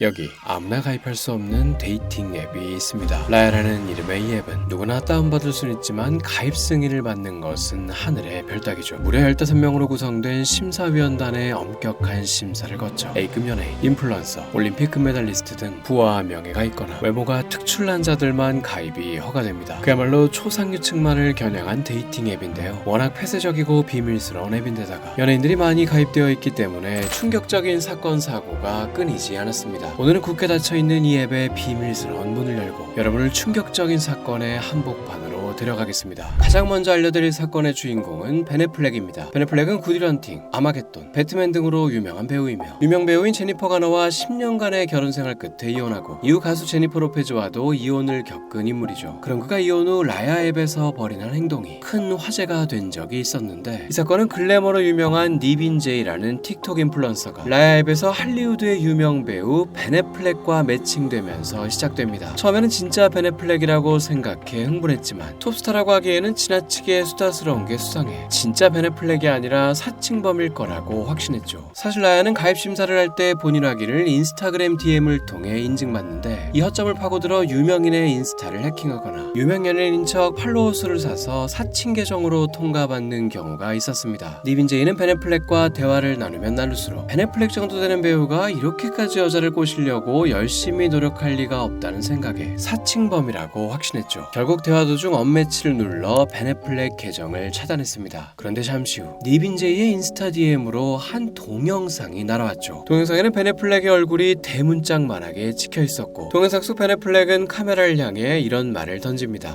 여기 아무나 가입할 수 없는 데이팅 앱이 있습니다. 라야라는 이름의 이 앱은 누구나 다운받을 수는 있지만 가입 승인을 받는 것은 하늘의 별따기죠. 무려 15명으로 구성된 심사위원단의 엄격한 심사를 거쳐 A급 연예인, 인플루언서, 올림픽 금메달리스트 등 부와 명예가 있거나 외모가 특출난 자들만 가입이 허가됩니다. 그야말로 초상류층만을 겨냥한 데이팅 앱인데요. 워낙 폐쇄적이고 비밀스러운 앱인데다가 연예인들이 많이 가입되어 있기 때문에 충격적인 사건 사고가 끊이지 않았습니다. 오늘은 굳게 닫혀있는 이 앱의 비밀스러운 문을 열고 여러분을 충격적인 사건의 한복판으로 데려가겠습니다. 가장 먼저 알려드릴 사건의 주인공은 벤 애플렉입니다. 벤 애플렉은 굿윌 헌팅, 아마겟돈, 배트맨 등으로 유명한 배우이며 유명 배우인 제니퍼 가너와 10년간의 결혼생활 끝에 이혼하고 이후 가수 제니퍼 로페즈와도 이혼을 겪은 인물이죠. 그런 그가 이혼 후 라야 앱에서 벌이는 행동이 큰 화제가 된 적이 있었는데, 이 사건은 글래머로 유명한 니빈제이라는 틱톡 인플루언서가 라야 앱에서 할리우드의 유명 배우 벤 애플렉과 매칭되면서 시작됩니다. 처음에는 진짜 벤 애플렉이라고 생각해 흥분했지만 톱스타라고 하기에는 지나치게 수다스러운 게 수상해 진짜 벤 애플렉이 아니라 사칭범일 거라고 확신했죠. 사실 라야는 가입 심사를 할 때 본인 확인을 인스타그램 DM을 통해 인증받는데, 이 허점을 파고들어 유명인의 인스타를 해킹하거나 유명 연예인인 척 팔로워 수를 사서 사칭 계정으로 통과받는 경우가 있었습니다. 니빈제이는 벤 애플렉과 대화를 나누면 나눌수록 벤 애플렉 정도 되는 배우가 이렇게까지 여자를 꼬시려고 열심히 노력할 리가 없다는 생각에 사칭범이라고 확신했죠. 결국 대화 도중 언매치를 눌러 벤 애플렉 계정을 차단했습니다. 그런데 잠시 후 니빈제이의 인스타 DM으로 한 동영상이 날아왔죠. 동영상에는 벤 애플렉의 얼굴이 대문짝만하게 찍혀 있었고, 동영상 속 벤 애플렉은 카메라를 향해 이런 말을 던집니다.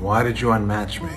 Why did you unmatch me?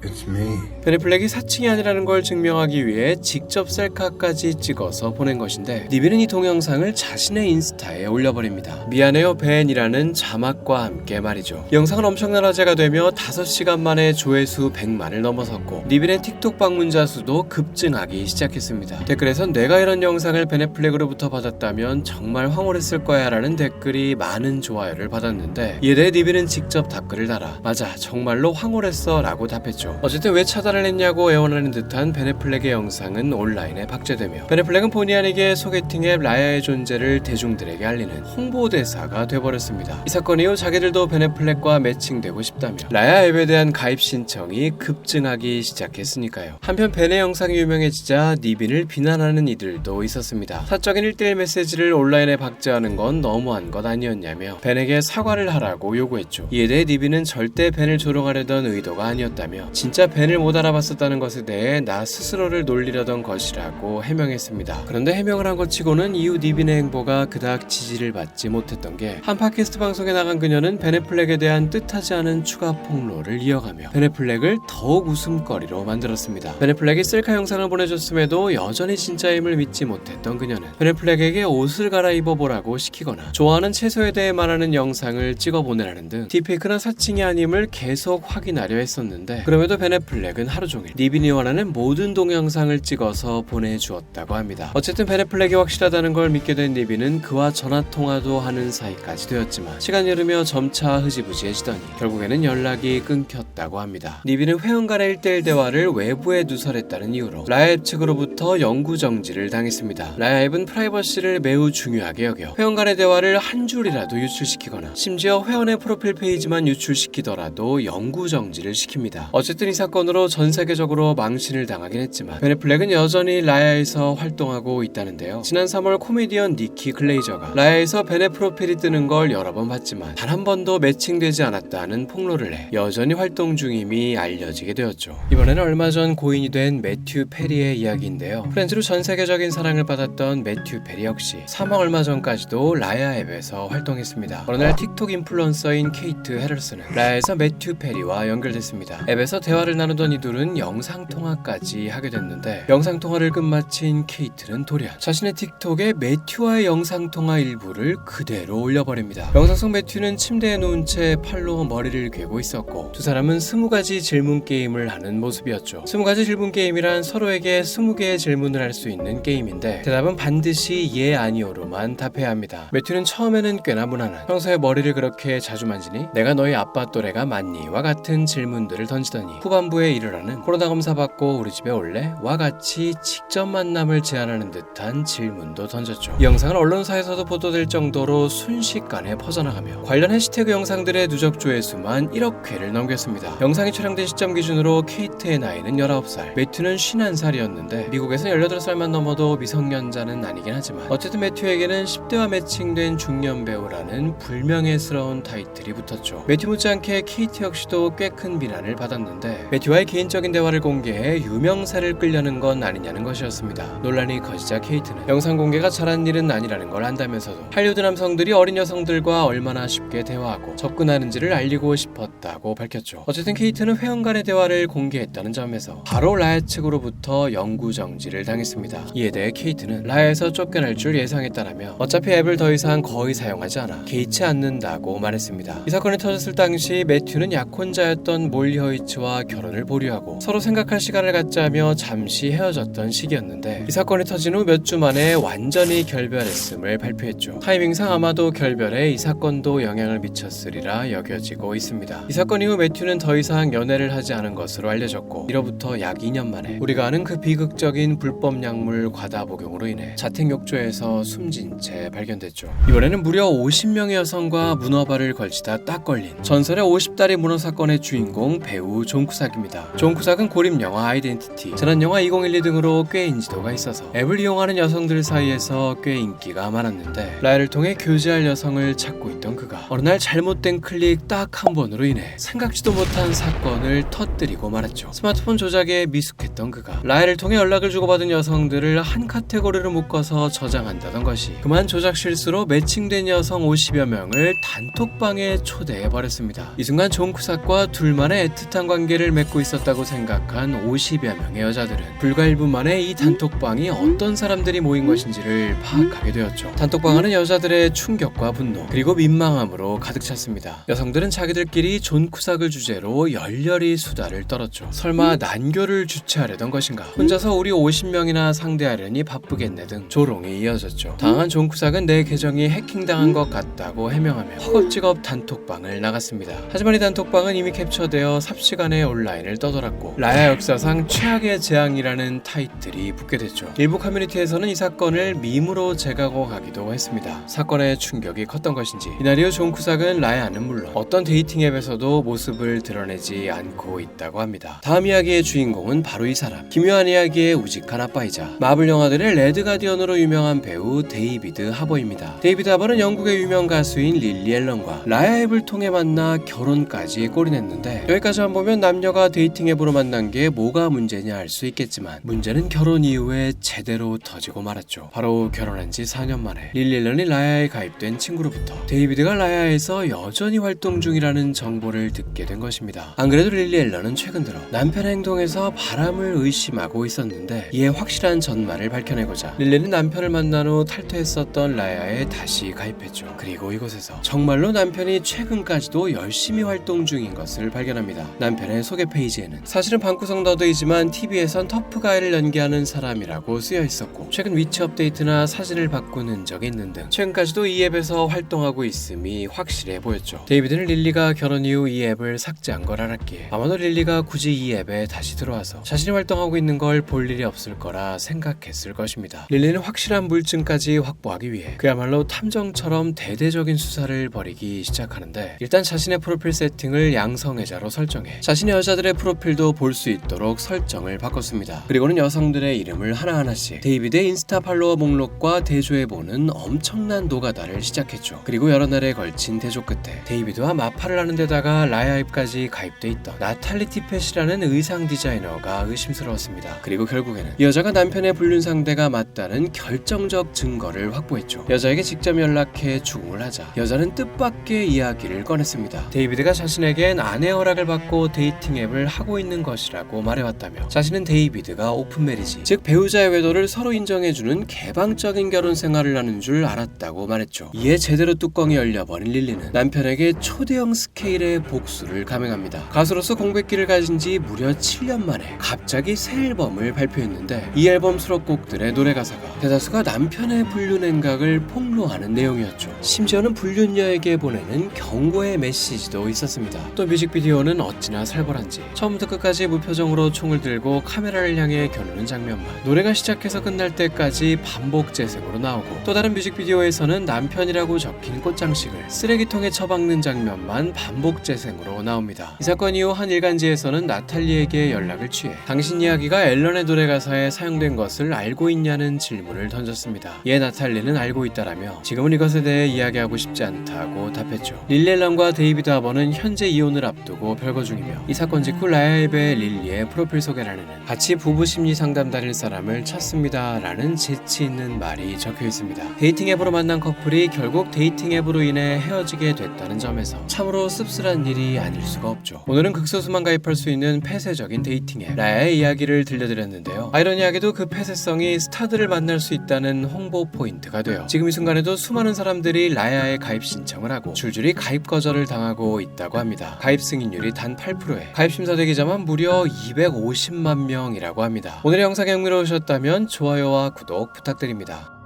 It's me. 벤 애플렉이 사칭이 아니라는 걸 증명하기 위해 직접 셀카까지 찍어서 보낸 것인데, 니빈은 이 동영상을 자신의 인스타에 올려버립니다. 미안해요 벤이라는 자막과 함께 말이죠. 이 영상은 엄청난 화제가 되며 5시간 만에 조회수 100만을 넘어섰고, 니빈의 틱톡 방문자 수도 급증하기 시작했습니다. 댓글에선 내가 이런 영상을 벤 애플렉으로부터 받았다면 정말 황홀했을 거야 라는 댓글이 많은 좋아요를 받았는데, 이에 대해 니빈은 직접 답글을 달아 맞아 정말로 황홀했어 라고 답했죠. 어쨌든 왜 차단을 했냐고 애원하는 듯한 벤 애플렉의 영상은 온라인에 박제되며, 벤 애플렉은 본의 아니게 소개팅 앱 라야의 존재를 대중들에게 알리는 홍보대사가 돼버렸습니다. 이 사건 이후 자기들도 벤 애플렉과 매칭되고 싶다며 라야 앱에 대한 가입 신청이 급증하기 시작했으니까요. 한편 벤의 영상이 유명해지자 니빈을 비난하는 이들도 있었습니다. 사적인 1대1 메시지를 온라인에 박제하는 건 너무한 것 아니었냐며 벤에게 사과를 하라고 요구했죠. 이에 대해 니빈은 절대 벤을 조롱하려던 의도가 아니었다며 진짜 벤을 못 알아봤었다는 것에 대해 나 스스로를 놀리려던 것이라고 해명했습니다. 그런데 해명을 한 것 치고는 이후 니빈의 행보가 그닥 지지를 받지 못했던 게, 한 팟캐스트 방송에 나간 그녀는 벤 애플렉에 대한 뜻하지 않은 추가 폭로를 이어가며 벤 애플렉을 더욱 웃음거리로 만들었습니다. 벤 애플렉이 셀카 영상을 보내줬음에도 여전히 진짜임을 믿지 못했던 그녀는 벤 애플렉에게 옷을 갈아입어보라고 시키거나 좋아하는 채소에 대해 말하는 영상을 찍어 보내라는 등 딥페이크나 사칭이 아님을 계속 확인하려 했었는데, 그럼에도 벤 애플렉은 하루 종일 니빈이 원하는 모든 동영상을 찍어서 보내주었다고 합니다. 어쨌든 벤 애플렉이 확실하다는 걸 믿게 된 니빈은 그와 전화통화도 하는 사이까지 되었지만, 시간이 흐르며 점차 흐지부지해지더니 결국에는 연락이 끊겼다고 합니다. 니빈은 회원 간의 1대1 대화를 외부에 누설했다는 이유로 라야 앱 측으로부터 영구 정지를 당했습니다. 라야 앱은 프라이버시를 매우 중요하게 여겨 회원 간의 대화를 한 줄이라도 유출시키거나 심지어 회원의 프로필 페이지만 유출시키더라도 영구 정지를 시킵니다. 어쨌든 이 사건으로 전 세계적으로 망신을 당하긴 했지만 벤 애플렉은 여전히 라야에서 활동하고 있다는데요. 지난 3월 코미디언 니키 글레이저가 라야에서 벤의 프로필이 뜨는 걸 여러 번 봤지만 단 한 번도 매칭되지 않았다는 폭로를 해 여전히 활동 중임이 알려지게 되었죠. 이번에는 얼마 전 고인이 된 매튜 페리의 이야기인데요. 프렌즈로 전 세계적인 사랑을 받았던 매튜 페리 역시 사망 얼마 전까지도 라야 앱에서 활동했습니다. 어느 날 틱톡 인플루언서인 케이트 헤럴스는 라야에서 매튜 페리와 연결됐습니다. 앱에서 대화를 나누던 이둘은 영상통화까지 하게 됐는데, 영상통화를 끝마친 케이트는 돌연 자신의 틱톡에 매튜와의 영상통화 일부를 그대로 올려버립니다. 영상 속 매튜는 침대에 누운 채 팔로 머리를 괴고 있었고, 두 사람은 20가지 질문 게임을 하는 모습이었죠. 20가지 질문 게임이란 서로에게 20개의 질문을 할 수 있는 게임인데, 대답은 반드시 예 아니오로만 답해야 합니다. 매튜는 처음에는 꽤나 무난한 평소에 머리를 그렇게 자주 만지니? 내가 너희 아빠 또래가 맞니? 와 같은 질문들을 던지더니 후반부에 이르러는 코로나 검사 받고 우리 집에 올래? 와 같이 직접 만남을 제안하는 듯한 질문도 던졌죠. 이 영상은 언론사에서도 보도될 정도로 순식간에 퍼져나가며 관련 해시태그 영상들의 누적 조회수만 1억 회를 넘겼습니다. 영상이 촬영된 시점 기준으로 케이트의 나이는 19살, 매튜는 51살이었는데 미국에서 18살만 넘어도 미성년자는 아니긴 하지만 어쨌든 매튜에게는 10대와 매칭된 중년 배우라는 불명예스러운 타이틀이 붙었죠. 매튜 못지않게 케이트 역시도 꽤 큰 비난을 받았는데 매튜와의 개인적인 대화를 공개해 유명세를 끌려는 건 아니냐는 것이었습니다. 논란이 커지자 케이트는 영상 공개가 잘한 일은 아니라는 걸 안다면서도 할리우드 남성들이 어린 여성들과 얼마나 쉽게 대화하고 접근하는지를 알리고 싶었다고 밝혔죠. 어쨌든 케이트는 회원 간의 대화를 공개했다는 점에서 바로 라야 측으로부터 영구 정지를 당했습니다. 이에 대해 케이트는 라야에서 쫓겨날 줄 예상했다라며 어차피 앱을 더 이상 거의 사용하지 않아 개의치 않는다고 말했습니다. 이 사건이 터졌을 당시 매튜는 약혼자였던 몰리 허이츠와 결혼을 보류하고 서로 생각할 시간을 갖자며 잠시 헤어졌던 시기였는데 이 사건이 터진 후 몇 주 만에 완전히 결별했음을 발표했죠. 타이밍상 아마도 결별에 이 사건도 영향을 미쳤으리라 여겨지고 있습니다. 이 사건 이후 매튜는 더 이상 연애를 하지 않은 것으로 알려졌고 이로부터 약 2년 만에 우리가 아는 그 비극적인 불법 약물 과다 복용으로 인해 자택 욕조에서 숨진 채 발견됐죠. 이번에는 무려 50명의 여성과 문어발을 걸치다 딱 걸린 전설의 50다리 문어 사건의 주인공 배우 존 쿠삭입니다. 존 쿠삭은 고립 영화 아이덴티티, 지난 영화 2012 등으로 꽤 인지도가 있어서 앱을 이용하는 여성들 사이에서 꽤 인기가 많았는데 라야를 통해 교제할 여성을 찾고 있던 그가 어느 날 잘못된 클릭 딱 한 번으로 인해 생각지도 못한 사건을 터뜨리고 말았죠. 스마트폰 조작에 미숙했던 그가 라야를 통해 연락을 주고받은 여성들을 한 카테고리로 묶어서 저장한다던 것이 그만 조작 실수로 매칭된 여성 50여 명을 단톡방에 초대해버렸습니다. 이 순간 존 쿠삭과 둘만의 애틋한 관계를 맺고 있었다고 생각한 50여 명의 여자들은 불과 1분 만에 이 단톡방이 어떤 사람들이 모인 것인지를 파악하게 되었죠. 단톡방 안은 여자들의 충격과 분노 그리고 민망함으로 가득 찼습니다. 여성들은 자기들끼리 존 쿠삭을 주제로 열렬히 수다를 떨었죠. 설마 난교를 주최하려던 것인가? 혼자서 우리 50명이나 상대하려니 바쁘겠네 등 조롱이 이어졌죠. 당한 존 쿠삭은 내 계정이 해킹당한 것 같다고 해명하며 허겁지겁 단톡방을 나갔습니다. 하지만 이 단톡방은 이미 캡처되어 삽시간에 온라인을 떠돌았고 라야 역사상 최악의 재앙이라는 타이틀이 붙게 됐죠. 일부 커뮤니티에서는 이 사건을 밈으로 제가고 가기도 했습니다. 사건의 충격이 컸던 것인지 이날 이후 존 쿠삭은 라야는 물론 어떤 데이팅 앱에서도 모습을 드러내지 않고 있다고 합니다. 다음 이야기의 주인공은 바로 이 사람, 기묘한 이야기의 우직한 아빠이자 마블 영화들의 레드 가디언으로 유명한 배우 데이비드 하버입니다. 데이비드 하버는 영국의 유명 가수인 릴리 앨런과 라야 앱을 통해 만나 결혼까지 꼬리냈는데 여기까지만 보면 남녀가 데이팅 앱으로 만난 게 뭐가 문제냐 알 수 있겠지만 문제는 결혼 이후에 제대로 터지고 말았죠. 바로 결혼한 지 4년 만에 릴리 앨런이 라야에 가입된 친구로부터 데이비드가 라야에서 여전히 활동 중이라는 정보를 듣게 된 것입니다. 안 그래도 릴리 앨런은 최근 들어 남편의 행동에서 바람을 의심하고 있었는데 이에 확실한 전말을 밝혀내고자 릴리는 남편을 만난 후 탈퇴했었던 라야에 다시 가입했죠. 그리고 이곳에서 정말로 남편이 최근까지도 열심히 활동 중인 것을 발견합니다. 남편의 소개 페이지에는 사실은 방구석 너드이지만 TV에선 터프가이를 연기하는 사람이라고 쓰여 있었고 최근 위치 업데이트나 사진을 바꾼 흔적이 있는 등 최근까지도 이 앱에서 활동하고 있음이 확실해 보였죠. 데이비드는 릴리가 결혼 이후 이 앱을 삭제한 걸 알았기에 아마도 릴리가 굳이 이 앱에 다시 들어와서 자신이 활동하고 있는 걸 볼 일이 없을 거라 생각했을 것입니다. 릴리는 확실한 물증까지 확보하기 위해 그야말로 탐정처럼 대대적인 수사를 벌이기 시작하는데 일단 자신의 프로필 세팅을 양성애자로 설정해 자신의 여자들의 프로필도 볼 수 있도록 설정을 바꿨습니다. 그리고는 여성들의 이름을 하나하나씩 데이비드의 인스타 팔로워 목록과 대조해보는 엄청난 노가다를 시작했죠. 그리고 여러 날에 걸친 대조 끝에 데이비드와 마팔을 하는 데다가 라야 앱까지 가입돼 있던 나탈리 티펫이라는 의상 디자이너가 의심스러웠습니다. 그리고 결국에는 이 여자가 남편의 불륜 상대가 맞다는 결정적 증거를 확보했죠. 여자에게 직접 연락해 추궁을 하자 여자는 뜻밖의 이야기를 꺼냈습니다. 데이비드가 자신에겐 아내 허락을 받고 데이팅 앱을 하고 있는 것이라고 말해왔다며 자신은 데이비드가 오픈 메리지, 즉 배우자의 외도를 서로 인정해주는 개방적인 결혼 생활을 하는 줄 알았다고 말했죠. 이에 제대로 뚜껑이 열려버린 릴리는 남편에게 초대형 스케일의 복수를 감행합니다. 가수로서 공백기를 가진 지 무려 7년 만에 갑자기 새 앨범을 발표했는데 이 앨범 수록곡들의 노래 가사가 대다수가 남편의 불륜 행각을 폭로하는 내용이었죠. 심지어는 불륜녀에게 보내는 경고의 메시지도 있었습니다. 또 뮤직비디오는 어찌나 살벌한지 처음부터 끝까지 무표정으로 총을 들고 카메라를 향해 겨누는 장면만, 노래가 시작해서 끝날 때까지 반복 재생으로 나오고, 또 다른 뮤직비디오에서는 남편이라고 적힌 꽃장식을 쓰레기통에 처박는 장면만 반복 재생으로 나옵니다. 이 사건 이후 한 일간지에서는 나탈리에게 연락을 취해 당신 이야기가 앨런의 노래 가사에 사용된 것을 알고 있냐는 질문을 던졌습니다. 이에 나탈리는 알고 있다라며 지금은 이것에 대해 이야기하고 싶지 않다고 답했죠. 릴리 앨런과 데이비드 하버는 현재 이혼을 앞두고 별거 중이며, 이 사건 직후 라야 앱에 릴리의 프로필 소개란에는 같이 부부 심리 상담 다닐 사람을 찾습니다 라는 재치 있는 말이 적혀 있습니다. 데이팅 앱으로 만난 커플이 결국 데이팅 앱으로 인해 헤어지게 됐다는 점에서 참으로 씁쓸한 일이 아닐 수가 없죠. 오늘은 극소수만 가입할 수 있는 폐쇄적인 데이팅 앱 라야의 이야기를 들려드렸는데요. 아이러니하게도 그 폐쇄성이 스타들을 만날 수 있다는 홍보 포인트가 되어 지금 이 순간에도 수많은 사람들이 라야에 가입 신청을 하고 줄줄이 가입 거절을 당하고 있다고 합니다. 가입 승인율이 단 8%에 가입 심사대기자만 무려 250만 명이라고 합니다. 오늘의 영상이 흥미로우셨다면 좋아요와 구독 부탁드립니다.